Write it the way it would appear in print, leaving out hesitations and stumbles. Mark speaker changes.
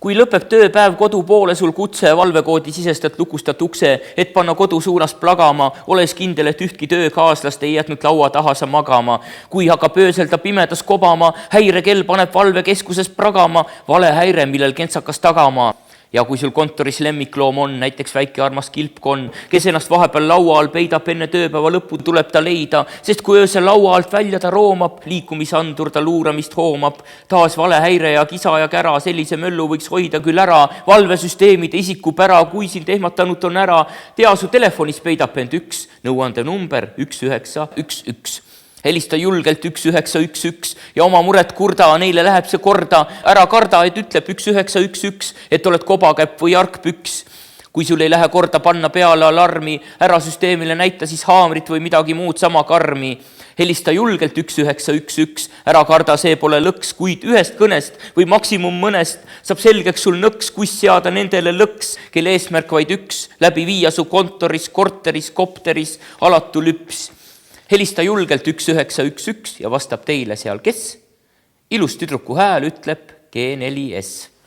Speaker 1: Kui lõpeb tööpäev kodu poole sul kutse, valvekoodi sisestad, lukustad ukse, et panna kodu suunas plagama, oles kindel, et ühtki töökaaslast ei jätnud laua taha sa magama. Kui hakkab ööselda pimedas kobama, häirekell paneb valvekeskuses pragama, vale häire, millel kentsakas tagama. Ja kui sul kontoris lemmikloom on, näiteks väike armas kilpkon, kes ennast vahepeal laua all peidab enne tööpäeva lõppu, tuleb ta leida, sest kui öösel laua alt välja ta roomab, liikumisandur ta luuramist hoomab, taas vale häire ja kisa ja kära, sellise möllu võiks hoida küll ära, valvesüsteemide isikupära, kui sind ehmatanud on ära, tea su telefonis peidab end üks, nõuande number 1911. Helista julgelt 1911 ja oma muret kurda, neile läheb see korda. Ära karda, et ütleb 1911, et oled kobakäpp või argpüks. Kui sul ei lähe korda panna peale alarmi, ära süsteemile näita siis haamrit või midagi muud sama karmi. Helista julgelt 1911, ära karda, see pole lõks, kuid ühest kõnest või maksimum mõnest saab selgeks sul nõks, kus seada nendele lõks, kelle eesmärk vaid üks, läbi viia su kontoris, korteris, kopteris, alatu lüps. Helista julgelt 1911 ja vastab teile seal kes? Ilus tüdruku hääl ütleb G4S.